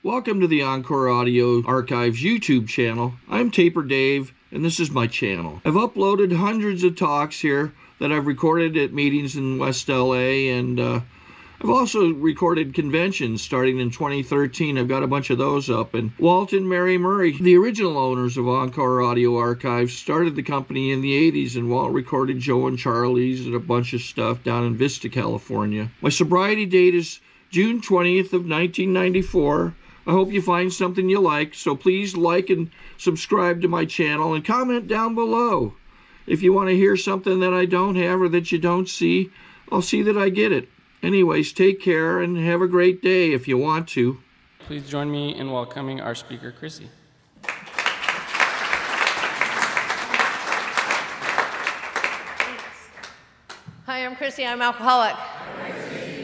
Welcome to the Encore Audio Archives YouTube channel. I'm Taper Dave, and this is my channel. I've uploaded hundreds of talks here that I've recorded at meetings in West LA, and I've also recorded conventions starting in 2013. I've got a bunch of those up. And Walt and Mary Murray, the original owners of Encore Audio Archives, started the company in the 80s, and Walt recorded Joe and Charlie's and a bunch of stuff down in Vista, California. My sobriety date is June 20th of 1994. I hope you find something you like, so please like and subscribe to my channel and comment down below. If you want to hear something that I don't have or that you don't see, I'll see that I get it. Anyways, take care and have a great day if you want to. Please join me in welcoming our speaker, Chrissy. Hi, I'm Chrissy. I'm alcoholic.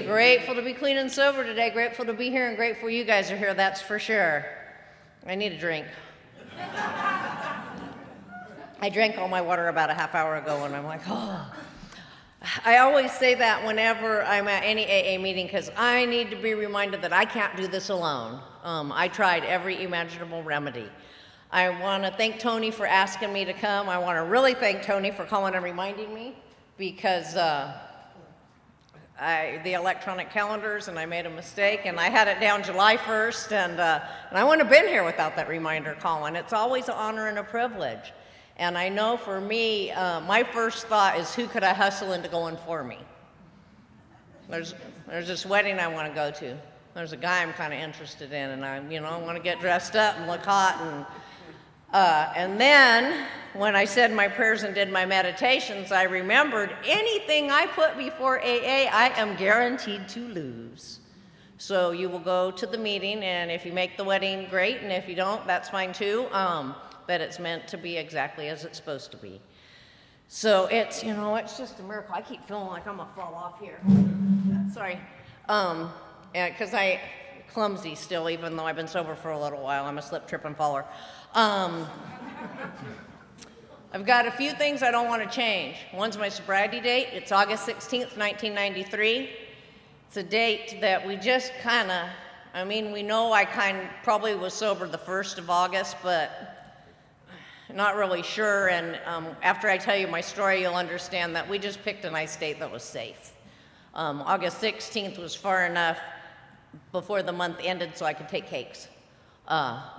Grateful to be clean and sober today. Grateful to be here and grateful you guys are here, that's for sure. I need a drink. I drank all my water about a half hour ago and I'm like, oh. I always say that whenever I'm at any AA meeting because I need to be reminded that I can't do this alone. I tried every imaginable remedy. I want to thank Tony for asking me to come. I want to really thank Tony for calling and reminding me because the electronic calendars and I made a mistake and I had it down July 1st and I wouldn't have been here without that reminder calling. It's always an honor and a privilege. And I know for me, my first thought is who could I hustle into going for me? There's this wedding I want to go to. There's a guy I'm kind of interested in and I want to get dressed up and look hot and then when I said my prayers and did my meditations, I remembered anything I put before AA, I am guaranteed to lose. So you will go to the meeting, and if you make the wedding, great, and if you don't, that's fine too. But it's meant to be exactly as it's supposed to be. So it's, it's just a miracle. I keep feeling like I'm gonna fall off here. Sorry. Because I'm clumsy still, even though I've been sober for a little while. I'm a slip, trip, and faller. I've got a few things I don't want to change. One's my sobriety date. It's August 16th, 1993. It's a date that we just we know I probably was sober the 1st of August, but not really sure. And after I tell you my story, you'll understand that we just picked a nice date that was safe. August 16th was far enough before the month ended so I could take cakes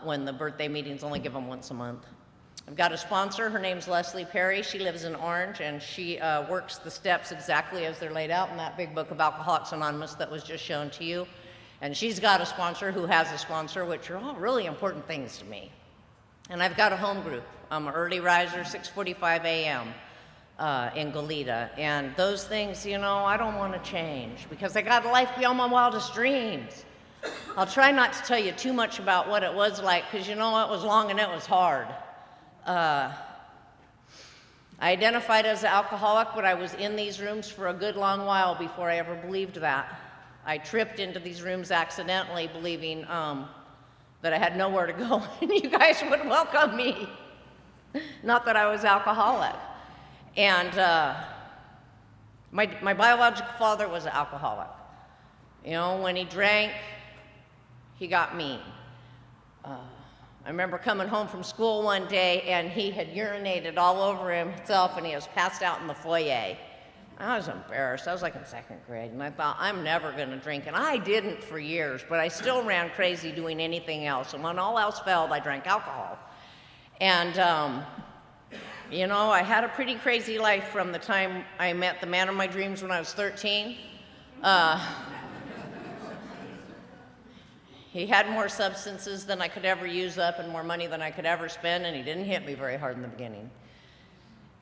when the birthday meetings only give them once a month. I've got a sponsor. Her name's Leslie Perry. She lives in Orange, and she works the steps exactly as they're laid out in that big book of Alcoholics Anonymous that was just shown to you. And she's got a sponsor who has a sponsor, which are all really important things to me. And I've got a home group. I'm an early riser, 6:45 a.m. In Goleta. And those things, I don't want to change because I got a life beyond my wildest dreams. I'll try not to tell you too much about what it was like because it was long and it was hard. I identified as an alcoholic, but I was in these rooms for a good long while before I ever believed that. I tripped into these rooms accidentally, believing that I had nowhere to go and you guys would welcome me. Not that I was alcoholic. And my biological father was an alcoholic. When he drank, he got mean. I remember coming home from school one day and he had urinated all over himself and he was passed out in the foyer. I was embarrassed. I was like in 2nd grade and I thought, I'm never gonna drink. And I didn't for years, but I still ran crazy doing anything else. And when all else failed, I drank alcohol. And I had a pretty crazy life from the time I met the man of my dreams when I was 13. He had more substances than I could ever use up and more money than I could ever spend, and he didn't hit me very hard in the beginning.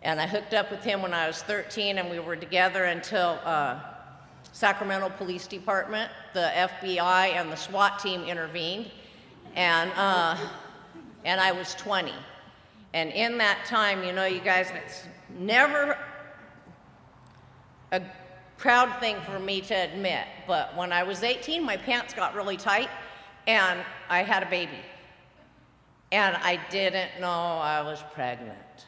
And I hooked up with him when I was 13, and we were together until Sacramento Police Department, the FBI, and the SWAT team intervened, and I was 20. And in that time, you guys, it's never a proud thing for me to admit, but when I was 18, my pants got really tight, and I had a baby. And I didn't know I was pregnant.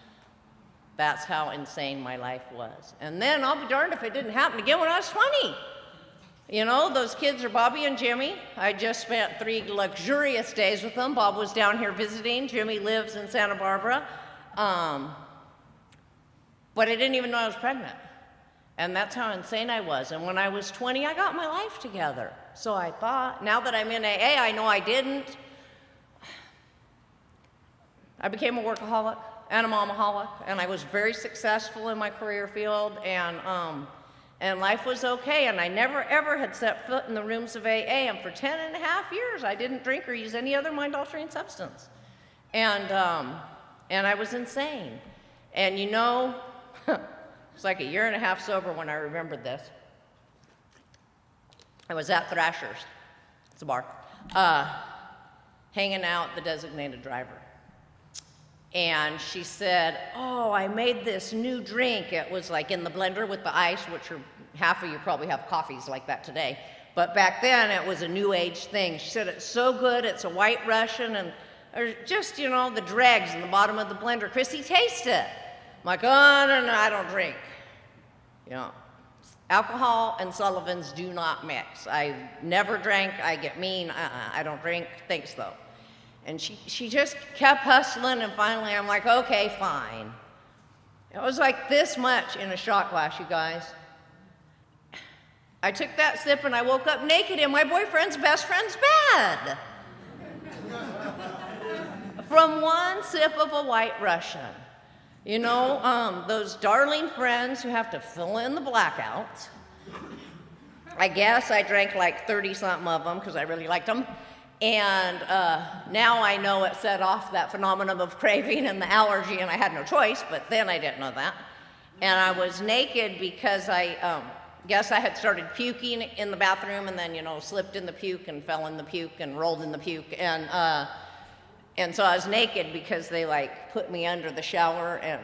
That's how insane my life was. And then I'll be darned if it didn't happen again when I was 20. You know, those kids are Bobby and Jimmy. I just spent 3 luxurious days with them. Bob was down here visiting. Jimmy lives in Santa Barbara. But I didn't even know I was pregnant. And that's how insane I was. And when I was 20, I got my life together. So I thought, now that I'm in AA, I know I didn't. I became a workaholic and a momaholic, and I was very successful in my career field, and life was okay, and I never ever had set foot in the rooms of AA, and for 10 and a half years, I didn't drink or use any other mind-altering substance. And I was insane. And you know, it's like a year and a half sober when I remembered this. I was at Thrasher's, it's a bar, hanging out the designated driver. And she said, oh, I made this new drink. It was like in the blender with the ice, which are, half of you probably have coffees like that today. But back then, it was a new age thing. She said, it's so good, it's a White Russian, and just, you know, the dregs in the bottom of the blender. Chrissy, taste it. I'm like, oh, no, I don't drink. You know, alcohol and Sullivan's do not mix. I never drank, I get mean, I don't drink, thanks though. And she just kept hustling, and finally I'm like, okay, fine. It was like this much in a shot glass, you guys. I took that sip and I woke up naked in my boyfriend's best friend's bed. From one sip of a White Russian. You know, those darling friends who have to fill in the blackouts. I guess I drank like 30-something of them because I really liked them. And now I know it set off that phenomenon of craving and the allergy, and I had no choice, but then I didn't know that. And I was naked because I guess I had started puking in the bathroom, and then, you know, slipped in the puke and fell in the puke and rolled in the puke. And so I was naked because they like put me under the shower and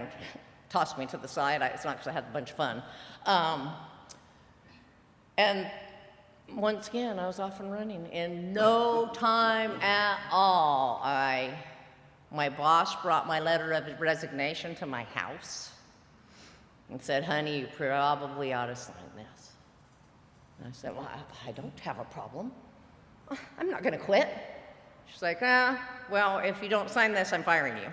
tossed me to the side. It's not because I had a bunch of fun. And once again, I was off and running. In no time at all, my boss brought my letter of resignation to my house and said, honey, you probably ought to sign this. And I said, well, I don't have a problem. I'm not going to quit. She's like, well, if you don't sign this, I'm firing you.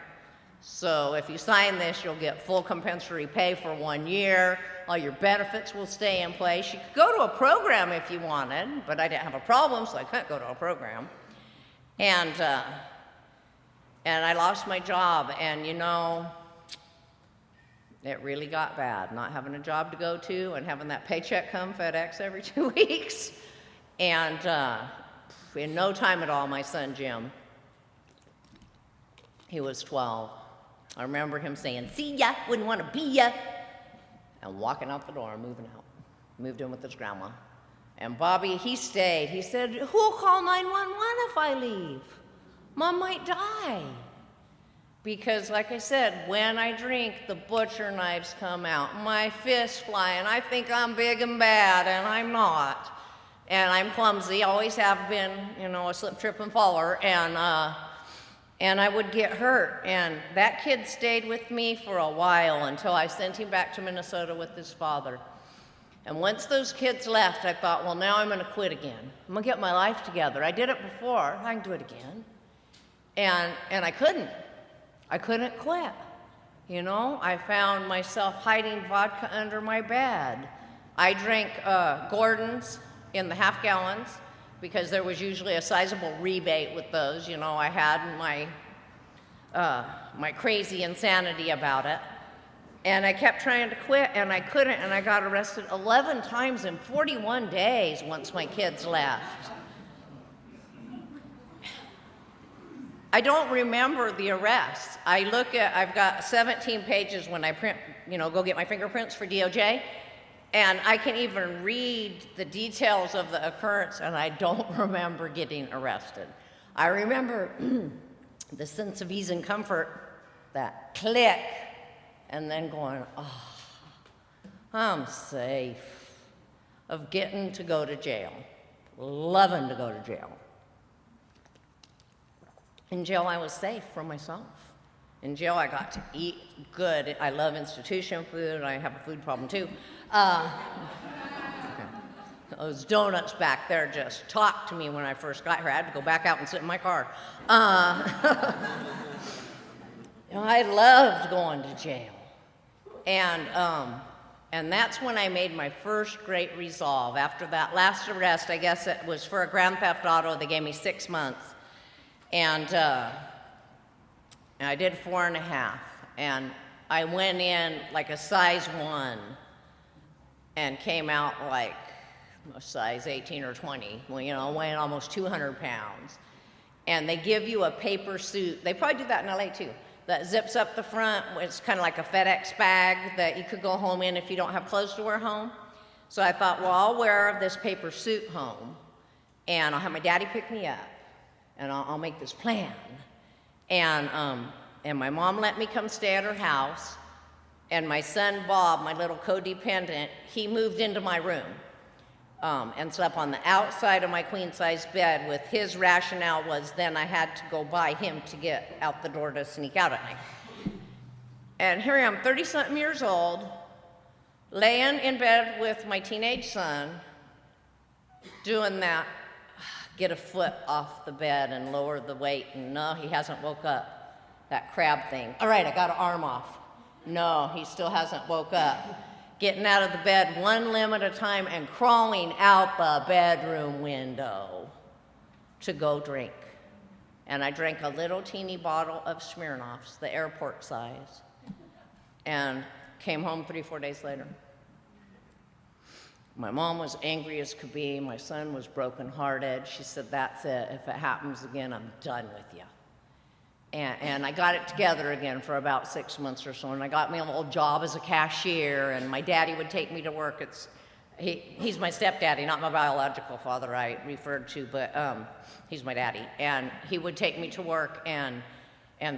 So if you sign this, you'll get full compensatory pay for 1 year. All your benefits will stay in place. You could go to a program if you wanted, but I didn't have a problem, so I couldn't go to a program. And I lost my job, and you know, it really got bad, not having a job to go to and having that paycheck come FedEx every 2 weeks. And in no time at all, my son Jim, he was 12. I remember him saying, see ya, wouldn't want to be ya, and walking out the door and moving out. Moved in with his grandma. And Bobby, he stayed. He said, who'll call 911 if I leave? Mom might die. Because like I said, when I drink, the butcher knives come out. My fists fly, and I think I'm big and bad, and I'm not. And I'm clumsy, always have been, you know, a slip, trip, and faller, and I would get hurt. And that kid stayed with me for a while until I sent him back to Minnesota with his father. And once those kids left, I thought, well, now I'm gonna quit again. I'm gonna get my life together. I did it before, I can do it again. And I couldn't. I couldn't quit. You know, I found myself hiding vodka under my bed. I drank Gordon's in the half gallons, because there was usually a sizable rebate with those. You know, I had my crazy insanity about it. And I kept trying to quit, and I couldn't, and I got arrested 11 times in 41 days once my kids left. I don't remember the arrests. I've got 17 pages when I print, you know, go get my fingerprints for DOJ. And I can even read the details of the occurrence, and I don't remember getting arrested. I remember the sense of ease and comfort, that click, and then going, oh, I'm safe, of getting to go to jail, loving to go to jail. In jail, I was safe from myself. In jail, I got to eat good. I love institution food. I have a food problem, too. Those donuts back there just talked to me when I first got here. I had to go back out and sit in my car. I loved going to jail. And that's when I made my first great resolve. After that last arrest, I guess it was for a grand theft auto, they gave me 6 months. And I did 4.5. And I went in like a size 1 and came out like a size 18 or 20, weighing almost 200 pounds. And they give you a paper suit. They probably do that in LA too. That zips up the front. It's kind of like a FedEx bag that you could go home in if you don't have clothes to wear home. So I thought, well, I'll wear this paper suit home, and I'll have my daddy pick me up, and I'll make this plan. And my mom let me come stay at her house, and my son Bob, my little codependent, he moved into my room and slept on the outside of my queen-size bed with his rationale was then I had to go by him to get out the door to sneak out at night. And here I am, 30-something years old, laying in bed with my teenage son, doing that, get a foot off the bed and lower the weight, and no, he hasn't woke up. That crab thing. All right, I got an arm off. No, he still hasn't woke up. Getting out of the bed one limb at a time and crawling out the bedroom window to go drink. And I drank a little teeny bottle of Smirnoffs, the airport size, and came home 3-4 days later. My mom was angry as could be. My son was brokenhearted. She said, that's it. If it happens again, I'm done with you. And I got it together again for about 6 months or so, and I got me a little job as a cashier, and my daddy would take me to work. He's my stepdaddy, not my biological father I referred to, but he's my daddy. And he would take me to work, and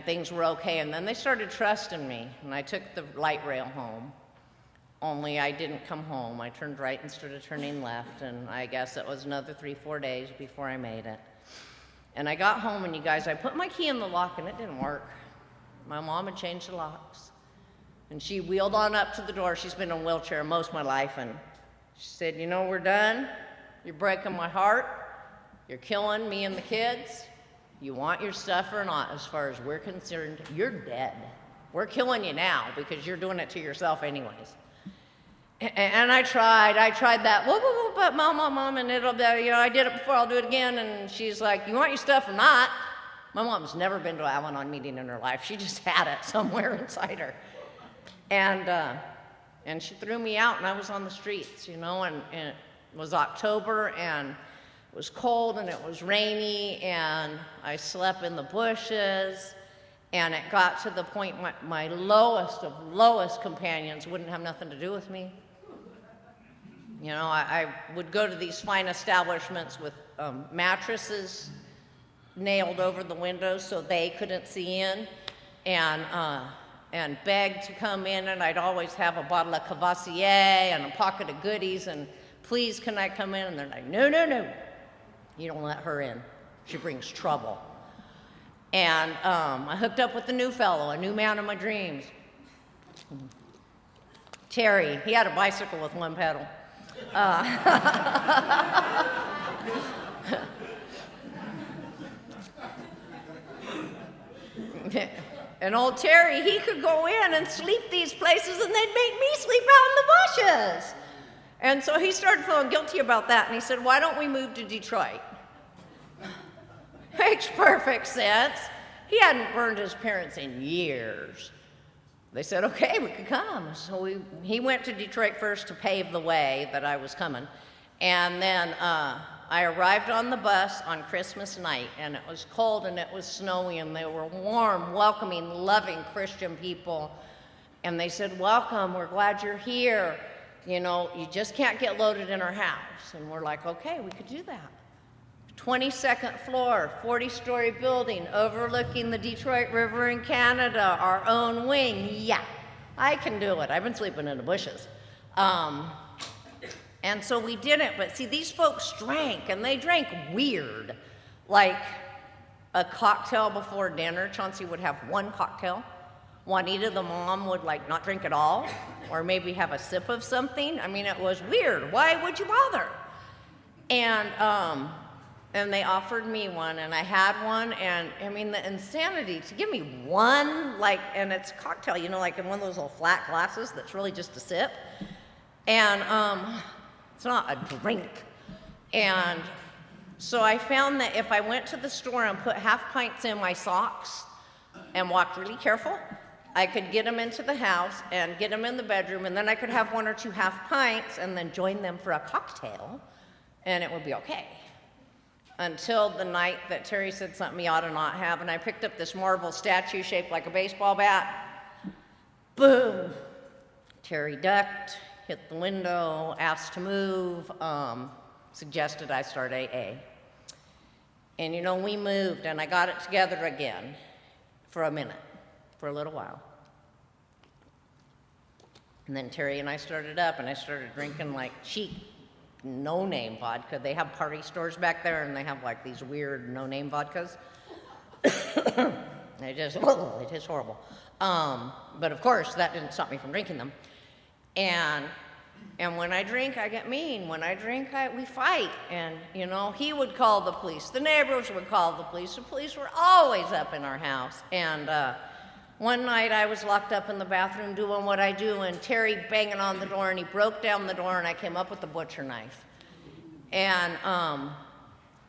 things were okay. And then they started trusting me, and I took the light rail home. Only I didn't come home. I turned right instead of turning left, and I guess it was another 3-4 days before I made it. And I got home, and you guys, I put my key in the lock, and it didn't work. My mom had changed the locks. And she wheeled on up to the door. She's been in a wheelchair most of my life, and she said, we're done. You're breaking my heart. You're killing me and the kids. You want your stuff or not, as far as we're concerned, you're dead. We're killing you now because you're doing it to yourself anyways. And I tried that, but mom, and it'll be, I did it before, I'll do it again. And she's like, you want your stuff or not? My mom's never been to an Al-Anon meeting in her life. She just had it somewhere inside her. And she threw me out, and I was on the streets, and it was October, and it was cold, and it was rainy, and I slept in the bushes. And it got to the point my lowest of lowest companions wouldn't have nothing to do with me. I would go to these fine establishments with mattresses nailed over the windows so they couldn't see in, and beg to come in, and I'd always have a bottle of Cavassier and a pocket of goodies, and please, can I come in? And they're like, no, you don't let her in. She brings trouble. And I hooked up with a new fellow, a new man of my dreams. Terry, he had a bicycle with one pedal. And old Terry, he could go in and sleep these places, and they'd make me sleep out in the bushes. And so he started feeling guilty about that, and he said, why don't we move to Detroit? Makes perfect sense. He hadn't burned his parents in years. They said, okay, we could come. So he went to Detroit first to pave the way that I was coming. And then I arrived on the bus on Christmas night, and it was cold and it was snowy, and they were warm, welcoming, loving Christian people. And they said, welcome, we're glad you're here. You just can't get loaded in our house. And we're like, okay, we could do that. 22nd floor, 40-story building overlooking the Detroit River in Canada, our own wing. Yeah, I can do it. I've been sleeping in the bushes. And so we did it, but see, these folks drank, and they drank weird. Like a cocktail before dinner, Chauncey would have one cocktail. Juanita, the mom, would not drink at all, or maybe have a sip of something. I mean, it was weird. Why would you bother? And they offered me one, and I had one, and I mean, the insanity to give me one, like, and it's cocktail, you know, like in one of those little flat glasses that's really just a sip. And it's not a drink. And so I found that if I went to the store and put half pints in my socks and walked really careful, I could get them into the house and get them in the bedroom, and then I could have 1 or 2 half pints and then join them for a cocktail, and it would be okay. Until the night that Terry said something he ought to not have, and I picked up this marble statue shaped like a baseball bat. Boom! Terry ducked, hit the window, asked to move, suggested I start AA. And you know, we moved, and I got it together again for a minute, for a little while. And then Terry and I started up, and I started drinking like cheap no-name vodka. They have party stores back there, and they have like these weird no-name vodkas. It is horrible. But of course, that didn't stop me from drinking them. And when I drink, I get mean. When I drink, we fight. And you know, he would call the police. The neighbors would call the police. The police were always up in our house. And one night I was locked up in the bathroom doing what I do, and Terry banging on the door, and he broke down the door, and I came up with a butcher knife. And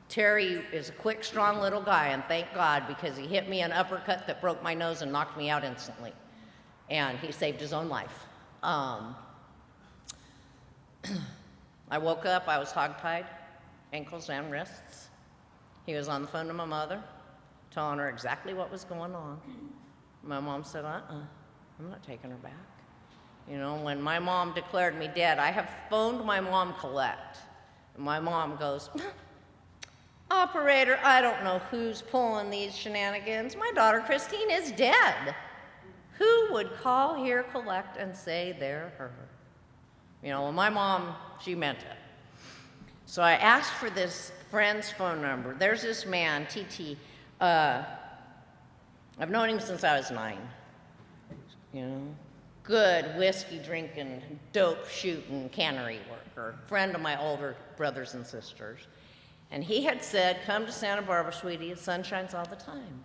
Terry is a quick, strong little guy, and thank God, because he hit me an uppercut that broke my nose and knocked me out instantly. And he saved his own life. I woke up, I was hogtied, ankles and wrists. He was on the phone to my mother, telling her exactly what was going on. My mom said, I'm not taking her back. You know, when my mom declared me dead, I have phoned my mom, Colette. And my mom goes, operator, I don't know who's pulling these shenanigans. My daughter, Christine, is dead. Who would call here, collect, and say they're her? You know, well, my mom, she meant it. So I asked for this friend's phone number. There's this man, TT. I've known him since I was 9. You know, good whiskey drinking, dope shooting, cannery worker, friend of my older brothers and sisters. And he had said, come to Santa Barbara, sweetie, the sun shines all the time.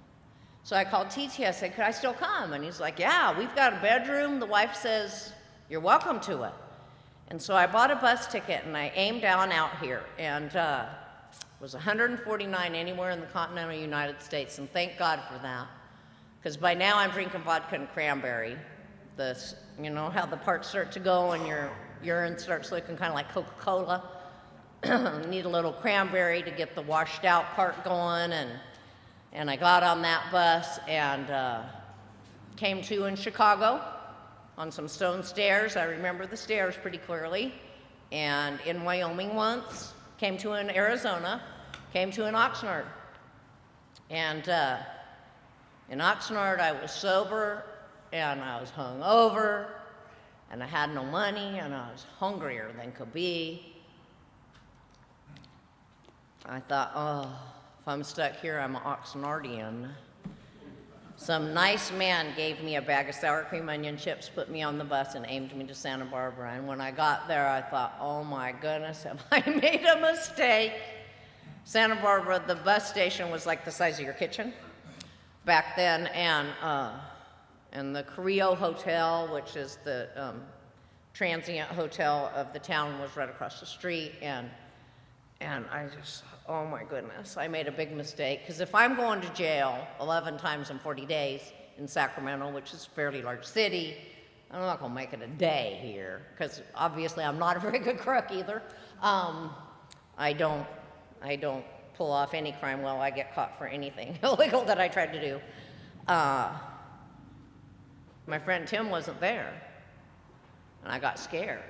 So I called TT, I said, could I still come? And he's like, yeah, we've got a bedroom. The wife says, you're welcome to it. And so I bought a bus ticket, and I aimed down out here, and it was 149 anywhere in the continental United States, and thank God for that. Because by now I'm drinking vodka and cranberry. You know how the parts start to go and your urine starts looking kind of like Coca-Cola? You need a little cranberry to get the washed out part going, and I got on that bus and came to in Chicago on some stone stairs. I remember the stairs pretty clearly. And in Wyoming once, came to in Arizona, came to in Oxnard. And in Oxnard, I was sober, and I was hungover, and I had no money, and I was hungrier than could be. I thought, oh, if I'm stuck here, I'm an Oxnardian. Some nice man gave me a bag of sour cream onion chips, put me on the bus, and aimed me to Santa Barbara. And when I got there, I thought, oh my goodness, have I made a mistake? Santa Barbara, the bus station was like the size of your kitchen back then, and the Carrillo Hotel, which is the transient hotel of the town, was right across the street, and I just, oh my goodness, I made a big mistake, because if I'm going to jail 11 times in 40 days in Sacramento, which is a fairly large city, I'm not going to make it a day here, because obviously I'm not a very good crook either. I don't pull off any crime well. I get caught for anything illegal that I tried to do. My friend Tim wasn't there, and I got scared.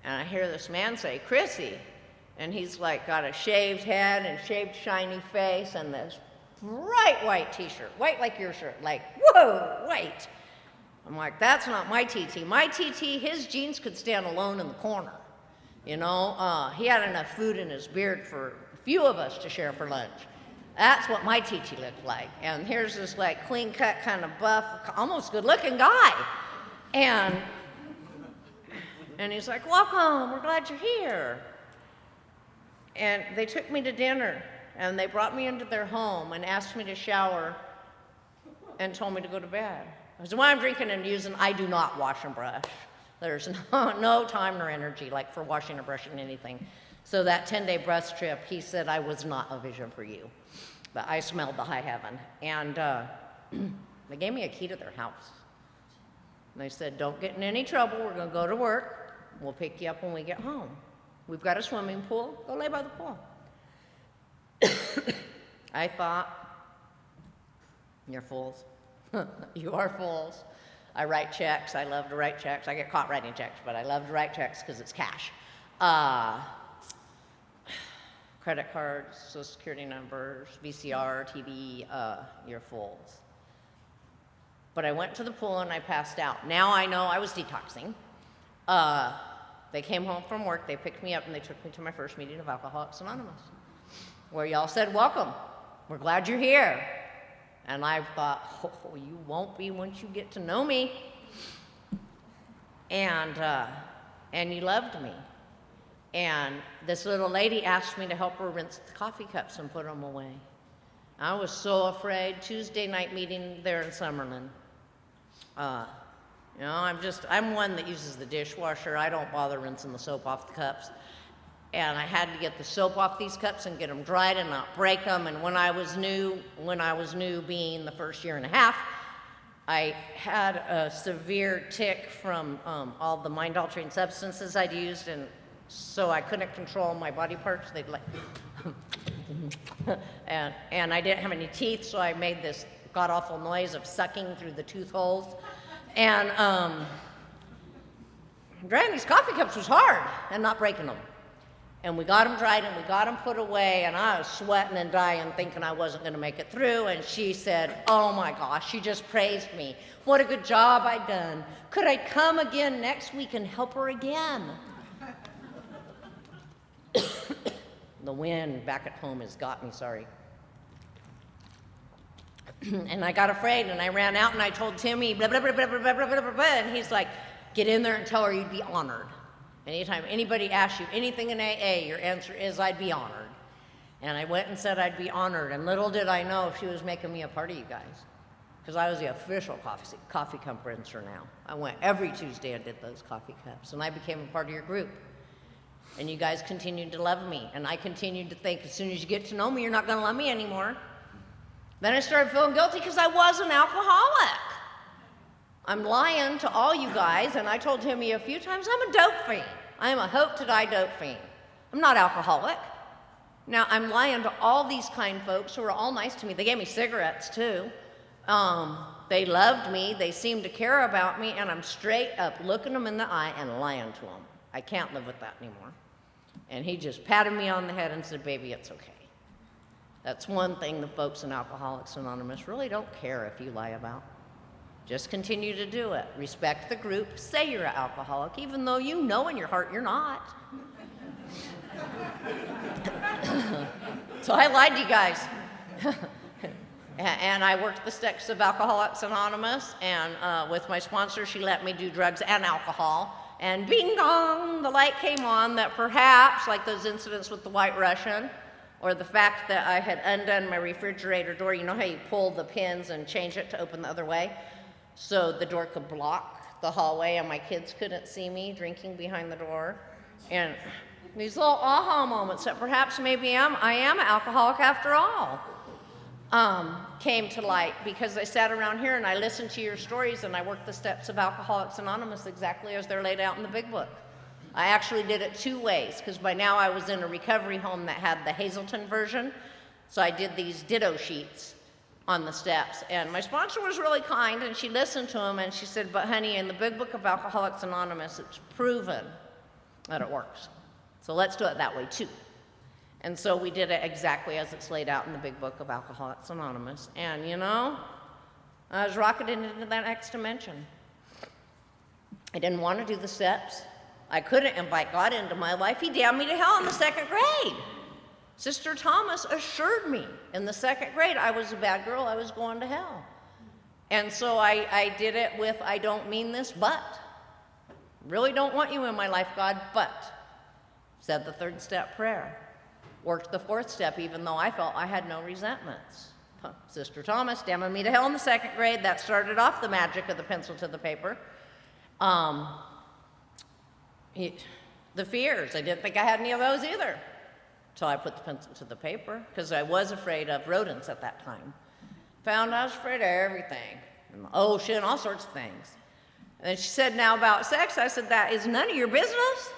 And I hear this man say, Chrissy, and he's like got a shaved head and shaved shiny face and this bright white t-shirt, white like your shirt, like, whoa, white. I'm like, that's not my TT. My TT, his jeans could stand alone in the corner. You know, he had enough food in his beard for a few of us to share for lunch. That's what my TT looked like. And here's this like clean cut, kind of buff, almost good looking guy. And he's like, welcome, we're glad you're here. And they took me to dinner, and they brought me into their home and asked me to shower and told me to go to bed. I said, well, I'm drinking and using, I do not wash and brush. There's no time nor energy like for washing or brushing anything. So that 10-day breath trip, he said I was not a vision for you. But I smelled the high heaven. And they gave me a key to their house. And they said, don't get in any trouble. We're going to go to work. We'll pick you up when we get home. We've got a swimming pool. Go lay by the pool. I thought, you're fools. You are fools. I write checks. I love to write checks. I get caught writing checks, but I love to write checks because it's cash. Credit cards, social security numbers, VCR, TV, you're fools. But I went to the pool and I passed out. Now I know I was detoxing. They came home from work, they picked me up, and they took me to my first meeting of Alcoholics Anonymous, where y'all said, welcome, we're glad you're here. And I thought, oh, you won't be once you get to know me. And you loved me. And this little lady asked me to help her rinse the coffee cups and put them away. I was so afraid. Tuesday night meeting there in Summerlin. You know, I'm one that uses the dishwasher. I don't bother rinsing the soap off the cups. And I had to get the soap off these cups and get them dried and not break them. And when I was new being the first year and a half, I had a severe tic from all the mind-altering substances I'd used, and so I couldn't control my body parts. They'd like, and I didn't have any teeth, so I made this god-awful noise of sucking through the tooth holes. And drying these coffee cups was hard, and not breaking them. And we got them dried and we got them put away, and I was sweating and dying thinking I wasn't going to make it through. And she said, oh my gosh, she just praised me. What a good job I'd done. Could I come again next week and help her again? The wind back at home has got me, sorry. And I got afraid and I ran out and I told Timmy, blah, blah, blah, blah, blah, blah, blah, blah, blah, and he's like, get in there and tell her you'd be honored. Anytime anybody asks you anything in AA, your answer is, I'd be honored. And I went and said I'd be honored, and little did I know she was making me a part of you guys, because I was the official coffee cup rinser now. I went every Tuesday and did those coffee cups, and I became a part of your group. And you guys continued to love me, and I continued to think, as soon as you get to know me, you're not going to love me anymore. Then I started feeling guilty because I was an alcoholic. I'm lying to all you guys, and I told Timmy a few times, I'm a dope fiend. I am a hope-to-die dope fiend. I'm not alcoholic. Now, I'm lying to all these kind folks who are all nice to me. They gave me cigarettes, too. They loved me. They seemed to care about me, and I'm straight up looking them in the eye and lying to them. I can't live with that anymore. And he just patted me on the head and said, baby, it's okay. That's one thing the folks in Alcoholics Anonymous really don't care if you lie about. Just continue to do it. Respect the group. Say you're an alcoholic, even though you know in your heart you're not. So I lied to you guys. And I worked the steps of Alcoholics Anonymous, and with my sponsor, she let me do drugs and alcohol. And bing dong, the light came on that perhaps, like those incidents with the White Russian, or the fact that I had undone my refrigerator door. You know how you pull the pins and change it to open the other way? So the door could block the hallway and my kids couldn't see me drinking behind the door. And these little aha moments that perhaps maybe I am an alcoholic after all, came to light because I sat around here and I listened to your stories and I worked the steps of Alcoholics Anonymous exactly as they're laid out in the big book. I actually did it 2 ways, because by now I was in a recovery home that had the Hazelton version, so I did these ditto sheets on the steps. And my sponsor was really kind, and she listened to them, and she said, but honey, in the big book of Alcoholics Anonymous, it's proven that it works. So let's do it that way too. And so we did it exactly as it's laid out in the big book of Alcoholics Anonymous. And you know, I was rocketed into that next dimension. I didn't want to do the steps. I couldn't invite God into my life. He damned me to hell in the 2nd grade. Sister Thomas assured me in the 2nd grade I was a bad girl, I was going to hell. And so I did it with, I don't mean this, but. Really don't want you in my life, God, but. Said the 3rd step prayer. Worked the fourth step even though I felt I had no resentments. Sister Thomas damning me to hell in the second grade. That started off the magic of the pencil to the paper. The fears, I didn't think I had any of those either. So I put the pencil to the paper because I was afraid of rodents at that time. Found I was afraid of everything, and the ocean, all sorts of things. And then she said, now about sex, I said, that is none of your business.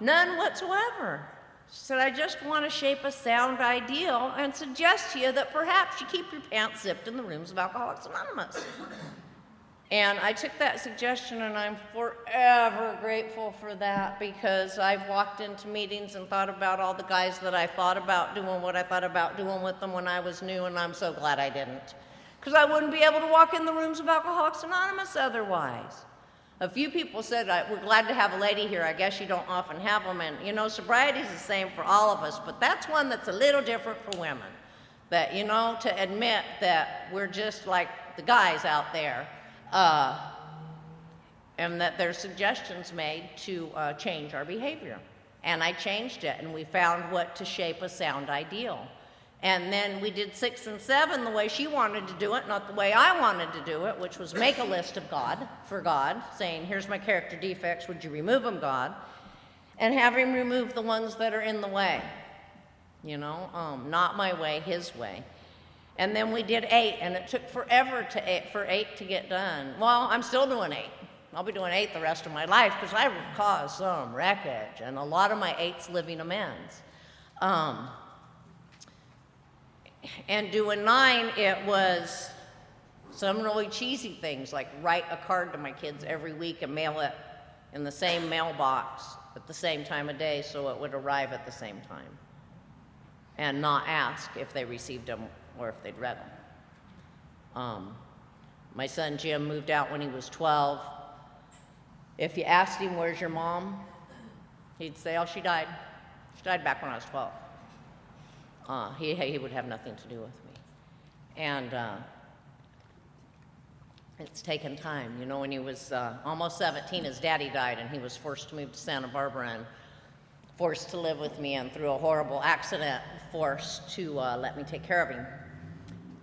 None whatsoever. She said, I just want to shape a sound ideal and suggest to you that perhaps you keep your pants zipped in the rooms of Alcoholics Anonymous. And I took that suggestion, and I'm forever grateful for that, because I've walked into meetings and thought about all the guys that I thought about doing what I thought about doing with them when I was new, and I'm so glad I didn't. Because I wouldn't be able to walk in the rooms of Alcoholics Anonymous otherwise. A few people said, we're glad to have a lady here. I guess you don't often have them. And, you know, sobriety is the same for all of us, but that's one that's a little different for women. That, you know, to admit that we're just like the guys out there, and that there's suggestions made to change our behavior. And I changed it, and we found what to shape a sound ideal. And then we did 6 and 7 the way she wanted to do it, not the way I wanted to do it, which was make a list of God, saying, here's my character defects, would you remove them, God? And have him remove the ones that are in the way. You know, not my way, his way. And then we did 8, and it took forever for 8 to get done. Well, I'm still doing 8. I'll be doing 8 the rest of my life, because I caused some wreckage, and a lot of my 8's living amends. And doing 9, it was some really cheesy things, like write a card to my kids every week and mail it in the same mailbox at the same time of day so it would arrive at the same time, and not ask if they received them or if they'd read them. My son Jim moved out when he was 12. If you asked him, where's your mom? He'd say, oh, she died. She died back when I was 12. He would have nothing to do with me. And it's taken time. You know, when he was almost 17, his daddy died, and he was forced to move to Santa Barbara and forced to live with me, and through a horrible accident, forced to let me take care of him.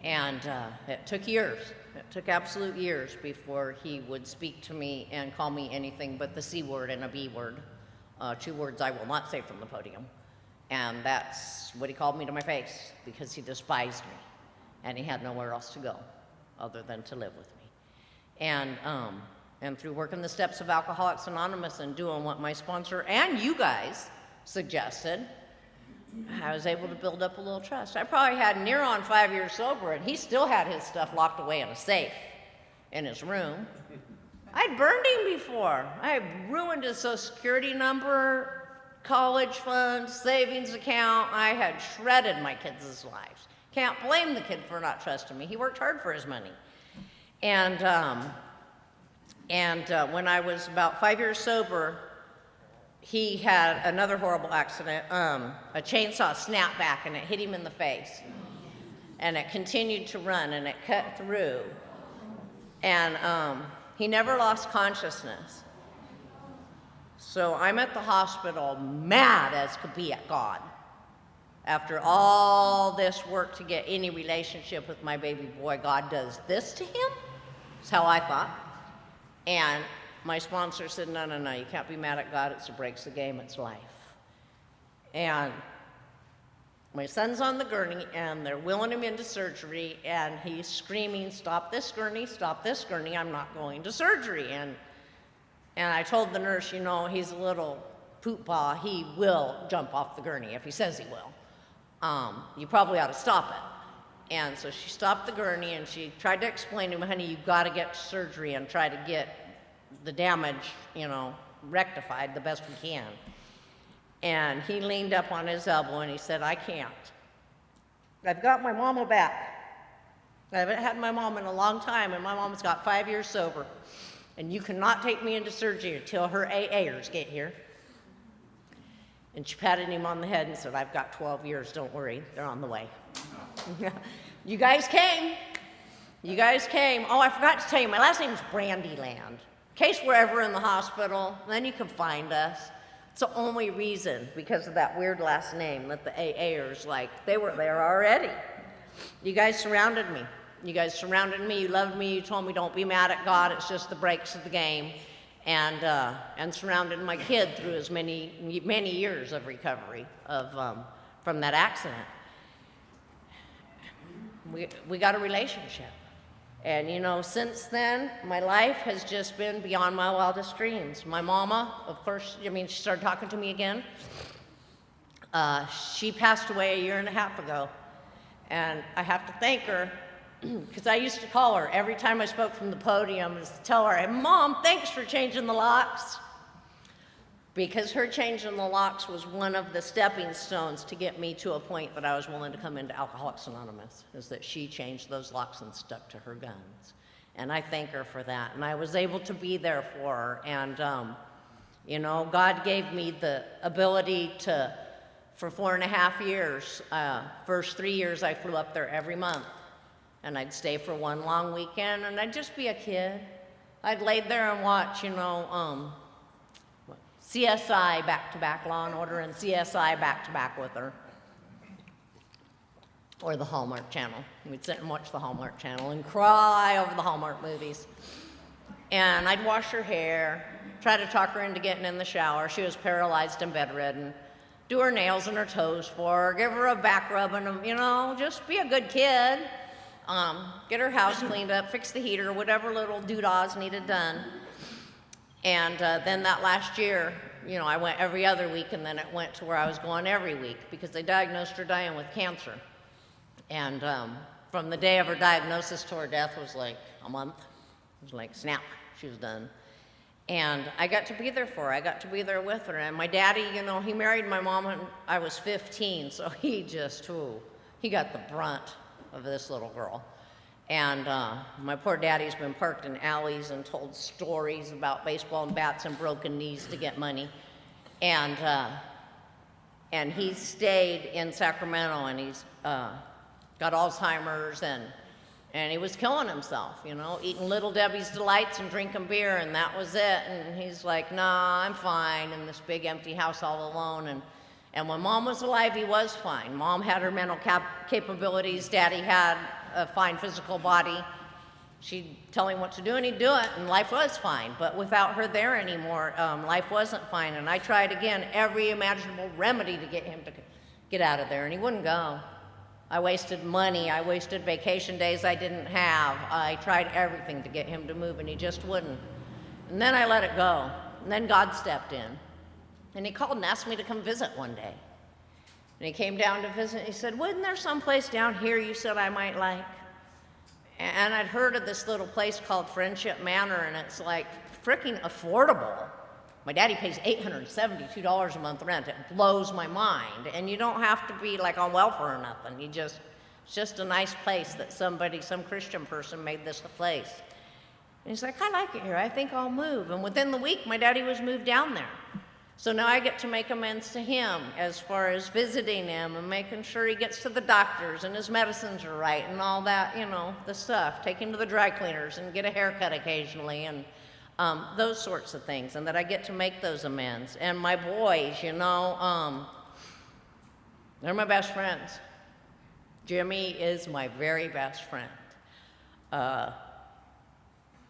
And it took years. It took absolute years before he would speak to me and call me anything but the C word and a B word, 2 words I will not say from the podium. And that's what he called me to my face, because he despised me, and he had nowhere else to go other than to live with me. And through working the steps of Alcoholics Anonymous and doing what my sponsor and you guys suggested, I was able to build up a little trust. I probably had near on 5 years sober, and he still had his stuff locked away in a safe in his room. I'd burned him before. I had ruined his Social Security number, college funds, savings account. I had shredded my kids' lives. Can't blame the kid for not trusting me. He worked hard for his money. And when I was about 5 years sober, he had another horrible accident. A chainsaw snapped back, and it hit him in the face. And it continued to run, and it cut through. And he never lost consciousness. So I'm at the hospital, mad as could be at God. After all this work to get any relationship with my baby boy, God does this to him? That's how I thought. And my sponsor said, no, you can't be mad at God. It breaks the game. It's life. And my son's on the gurney, and they're wheeling him into surgery, and he's screaming, stop this gurney, I'm not going to surgery. And I told the nurse, you know, he's a little poopball. He will jump off the gurney if he says he will. You probably ought to stop it. And so she stopped the gurney, and she tried to explain to him, honey, you've got to get surgery and try to get the damage, you know, rectified the best we can. And he leaned up on his elbow, and he said, I can't. I've got my mama back. I haven't had my mom in a long time, and my mom's got 5 years sober. And you cannot take me into surgery until her AAers get here. And she patted him on the head and said, I've got 12 years, don't worry, they're on the way. You guys came. Oh, I forgot to tell you, my last name is Brandyland. In case we're ever in the hospital, then you can find us. It's the only reason, because of that weird last name, that the AAers, like, they were there already. You guys surrounded me. You guys surrounded me, you loved me, you told me don't be mad at God, it's just the breaks of the game. And surrounded my kid through his many years of recovery from that accident. We got a relationship. And you know, since then, my life has just been beyond my wildest dreams. My mama, of course, she started talking to me again. She passed away 1.5 years ago. And I have to thank her, because I used to call her every time I spoke from the podium, is to tell her, hey, Mom, thanks for changing the locks. Because her changing the locks was one of the stepping stones to get me to a point that I was willing to come into Alcoholics Anonymous, is that she changed those locks and stuck to her guns. And I thank her for that. And I was able to be there for her. And, you know, God gave me the ability to, for 4.5 years, first 3 years I flew up there every month. And I'd stay for one long weekend, and I'd just be a kid. I'd lay there and watch, you know, CSI back-to-back, Law and Order, and CSI back-to-back with her. Or the Hallmark Channel. We'd sit and watch the Hallmark Channel and cry over the Hallmark movies. And I'd wash her hair, try to talk her into getting in the shower. She was paralyzed and bedridden. Do her nails and her toes for her, give her a back rub, and, you know, just be a good kid. Get her house cleaned up, fix the heater, whatever little doodahs needed done. And then that last year, you know, I went every other week, and then it went to where I was going every week because they diagnosed her dying with cancer. And from the day of her diagnosis to her death was like a month. It was like, snap, she was done. And I got to be there for her. I got to be there with her. And my daddy, you know, he married my mom when I was 15, so he just, he got the brunt of this little girl. And my poor daddy's been parked in alleys and told stories about baseball and bats and broken knees to get money. And he stayed in Sacramento, and he's got Alzheimer's, and he was killing himself, you know, eating Little Debbie's Delights and drinking beer, and that was it. And he's like, nah, I'm fine, in this big empty house all alone. And when Mom was alive, he was fine. Mom had her mental capabilities. Daddy had a fine physical body. She'd tell him what to do, and he'd do it, and life was fine. But without her there anymore, life wasn't fine. And I tried again every imaginable remedy to get him to get out of there, and he wouldn't go. I wasted money. I wasted vacation days I didn't have. I tried everything to get him to move, and he just wouldn't. And then I let it go. And then God stepped in. And he called and asked me to come visit one day. And he came down to visit, and he said, wasn't there someplace down here you said I might like? And I'd heard of this little place called Friendship Manor, and it's like freaking affordable. My daddy pays $872 a month rent. It blows my mind. And you don't have to be like on welfare or nothing. It's just a nice place that some Christian person made this a place. And he's like, I like it here. I think I'll move. And within the week, my daddy was moved down there. So now I get to make amends to him as far as visiting him and making sure he gets to the doctors and his medicines are right and all that, you know, the stuff. Take him to the dry cleaners and get a haircut occasionally and those sorts of things. And that I get to make those amends. And my boys, you know, they're my best friends. Jimmy is my very best friend.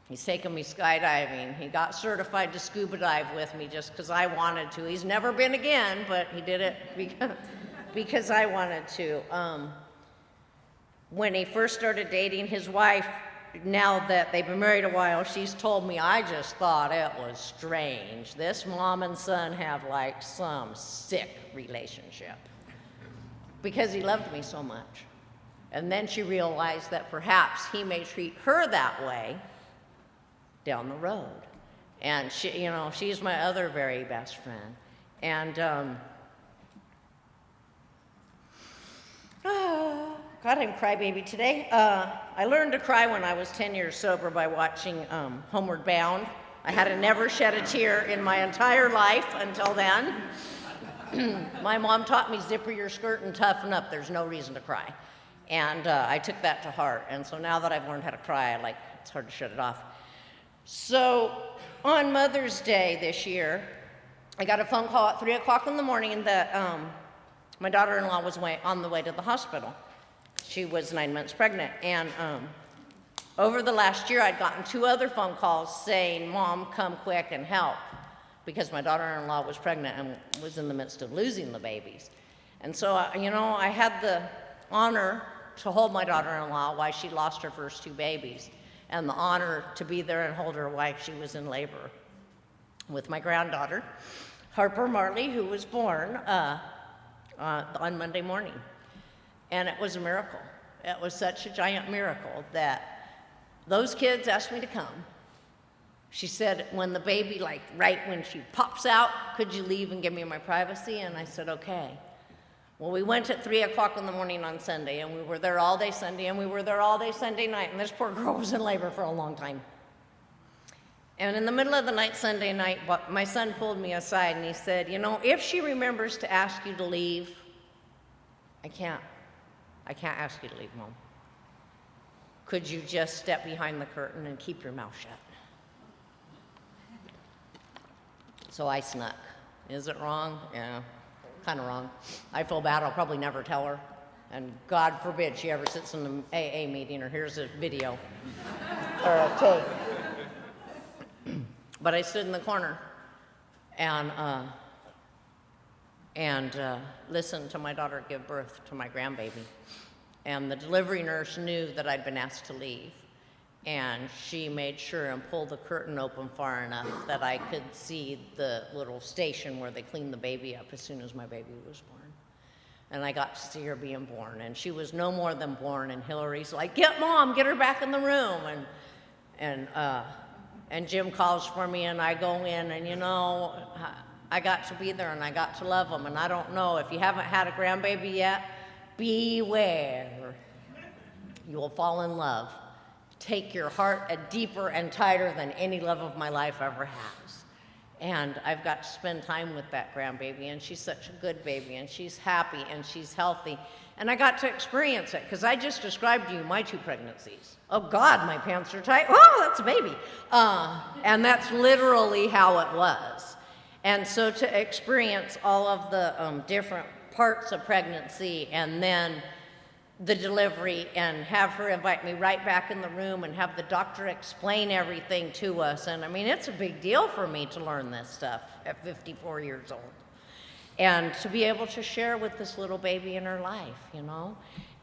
He's taken me skydiving. He got certified to scuba dive with me just because I wanted to. He's never been again, but he did it because I wanted to. When he first started dating his wife, now that they've been married a while, she's told me, I just thought it was strange. This mom and son have like some sick relationship because he loved me so much. And then she realized that perhaps he may treat her that way down the road. And she, you know, she's my other very best friend. And God, I'm crybaby today. I learned to cry when I was 10 years sober by watching Homeward Bound. I had never shed a tear in my entire life until then. My mom taught me zipper your skirt and toughen up. There's no reason to cry. And I took that to heart. And so now that I've learned how to cry, it's hard to shut it off. So on Mother's Day this year, I got a phone call at 3 o'clock in the morning that my daughter-in-law was on the way to the hospital. She was 9 months pregnant, and over the last year, I'd gotten 2 other phone calls saying, "Mom, come quick and help," because my daughter-in-law was pregnant and was in the midst of losing the babies. And so, you know, I had the honor to hold my daughter-in-law while she lost her first 2 babies, and the honor to be there and hold her while she was in labor with my granddaughter, Harper Marley, who was born on Monday morning. And it was a miracle. It was such a giant miracle that those kids asked me to come. She said, when the baby, like right when she pops out, could you leave and give me my privacy? And I said, okay. Well, we went at 3 o'clock in the morning on Sunday, and we were there all day Sunday, and we were there all day Sunday night, and this poor girl was in labor for a long time. And in the middle of the night, Sunday night, my son pulled me aside and he said, you know, if she remembers to ask you to leave, I can't ask you to leave, Mom. Could you just step behind the curtain and keep your mouth shut? So I snuck. Is it wrong? Yeah, kind of wrong. I feel bad. I'll probably never tell her. And God forbid she ever sits in an AA meeting or hears a video or a tape. But I stood in the corner and listened to my daughter give birth to my grandbaby. And the delivery nurse knew that I'd been asked to leave. And she made sure and pulled the curtain open far enough that I could see the little station where they cleaned the baby up as soon as my baby was born. And I got to see her being born. And she was no more than born. And Hillary's like, get Mom, get her back in the room. And Jim calls for me, and I go in, and you know, I got to be there, and I got to love them. And I don't know, if you haven't had a grandbaby yet, beware. You will fall in love. Take your heart deeper and tighter than any love of my life ever has. And I've got to spend time with that grandbaby, and she's such a good baby, and she's happy, and she's healthy. And I got to experience it, because I just described to you my 2 pregnancies. Oh God, my pants are tight. Oh, that's a baby. And that's literally how it was. And so to experience all of the different parts of pregnancy, and then the delivery, and have her invite me right back in the room and have the doctor explain everything to us. And I mean, it's a big deal for me to learn this stuff at 54 years old. And to be able to share with this little baby in her life, you know?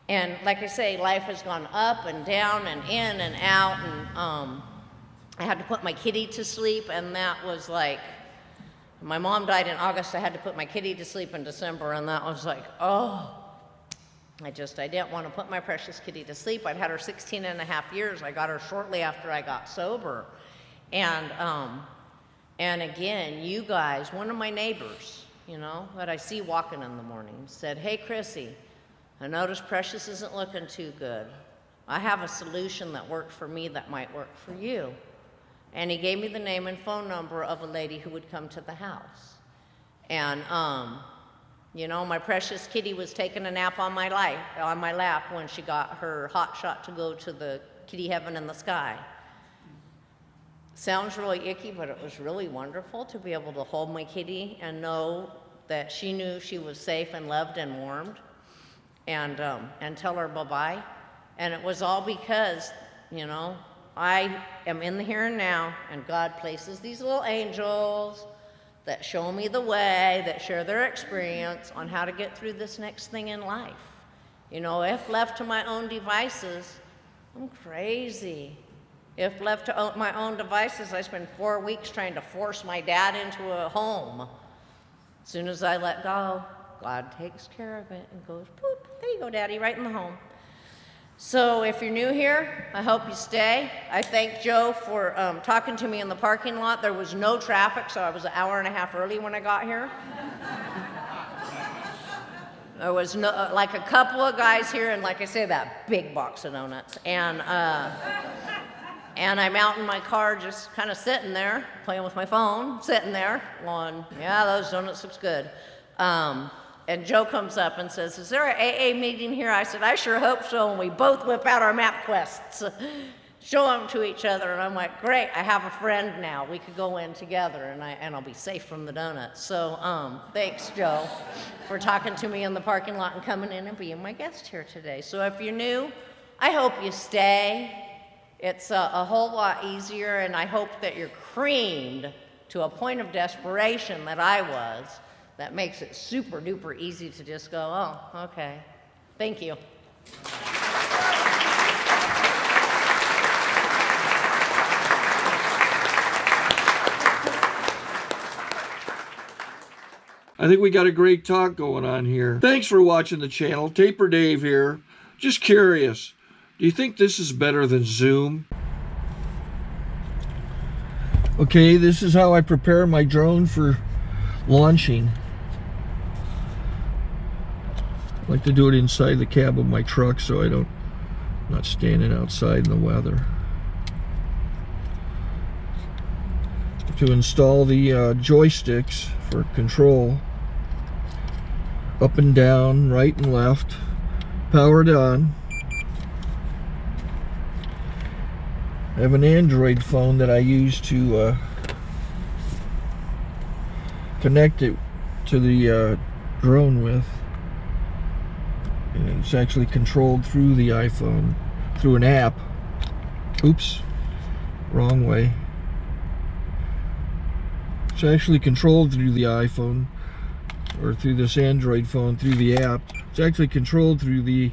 And like I say, life has gone up and down and in and out, and I had to put my kitty to sleep, and that was like, my mom died in August, I had to put my kitty to sleep in December, and that was like, oh, I didn't want to put my precious kitty to sleep. I'd had her 16 and a half years. I got her shortly after I got sober. And again, you guys, one of my neighbors, you know, that I see walking in the morning, said, hey, Chrissy, I noticed Precious isn't looking too good. I have a solution that worked for me that might work for you. And he gave me the name and phone number of a lady who would come to the house. And, you know, my precious kitty was taking a nap on my lap when she got her hot shot to go to the kitty heaven in the sky. Sounds really icky, but it was really wonderful to be able to hold my kitty and know that she knew she was safe and loved and warmed, and tell her bye-bye. And it was all because, you know, I am in the here and now, and God places these little angels that show me the way, that share their experience on how to get through this next thing in life. You know, if left to my own devices, I'm crazy. If left to my own devices, I spend 4 weeks trying to force my dad into a home. As soon as I let go, God takes care of it and goes, boop, there you go, Daddy, right in the home. So if you're new here, I hope you stay. I thank Joe for talking to me in the parking lot. There was no traffic, so I was an hour and a half early when I got here. There was no, like a couple of guys here, and like I say, that big box of donuts. And I'm out in my car just kind of sitting there, playing with my phone, sitting there, going, yeah, those donuts looks good. And Joe comes up and says, is there an AA meeting here? I said, I sure hope so, and we both whip out our map quests. show them to each other, and I'm like, great, I have a friend now. We could go in together, and I'll be safe from the donuts. So thanks, Joe, for talking to me in the parking lot and coming in and being my guest here today. So if you're new, I hope you stay. It's a whole lot easier, and I hope that you're creamed to a point of desperation that I was, that makes it super duper easy to just go, oh, okay, thank you. I think we got a great talk going on here. Thanks for watching the channel. Taper Dave here. Just curious, do you think this is better than Zoom? Okay, this is how I prepare my drone for launching. I like to do it inside the cab of my truck so I'm not standing outside in the weather. To install the joysticks for control, up and down, right and left, powered on. I have an Android phone that I use to connect it to the drone with. And it's actually controlled through the iPhone, through an app. Oops, wrong way. It's actually controlled through the iPhone, or through this Android phone, through the app. It's actually controlled through the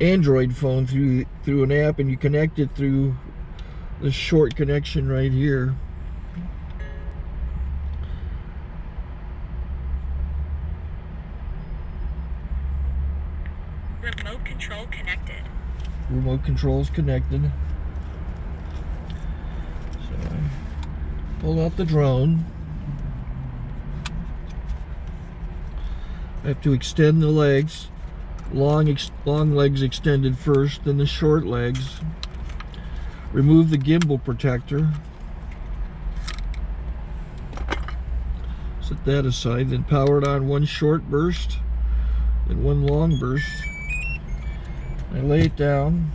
Android phone, through an app, and you connect it through this short connection right here. Remote control connected. Remote control's connected. So I pull out the drone. I have to extend the legs. Long legs extended first, then the short legs. Remove the gimbal protector. Set that aside, then power it on one short burst and one long burst. I lay it down.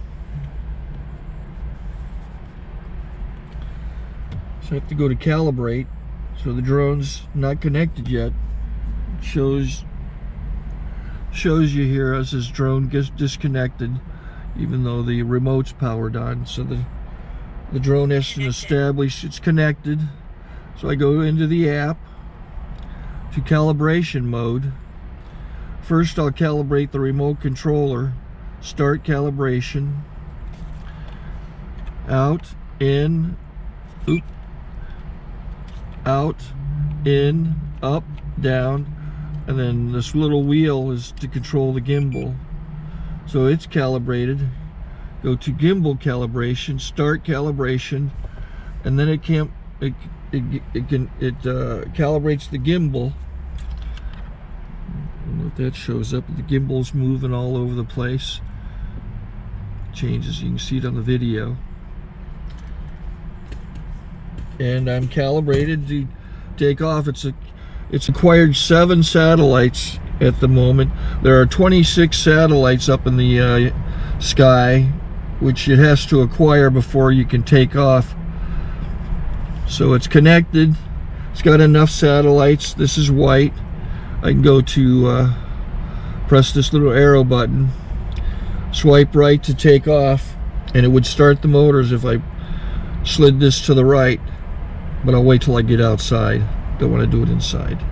So I have to go to calibrate. So the drone's not connected yet. It shows you here as this drone gets disconnected, even though the remote's powered on. So the drone has to establish it's connected. So I go into the app to calibration mode. First I'll calibrate the remote controller. Start calibration. Out, in, oop, out, in, up, down. And then this little wheel is to control the gimbal. So it's calibrated. Go to gimbal calibration, start calibration, and then it calibrates the gimbal. I don't know if that shows up. The gimbal's moving all over the place. Changes, you can see it on the video. And I'm calibrated to take off. It's acquired 7 satellites at the moment. There are 26 satellites up in the sky, which it has to acquire before you can take off. So it's connected. It's got enough satellites. This is white. I can go to press this little arrow button, swipe right to take off, and it would start the motors if I slid this to the right. But I'll wait till I get outside. Don't want to do it inside.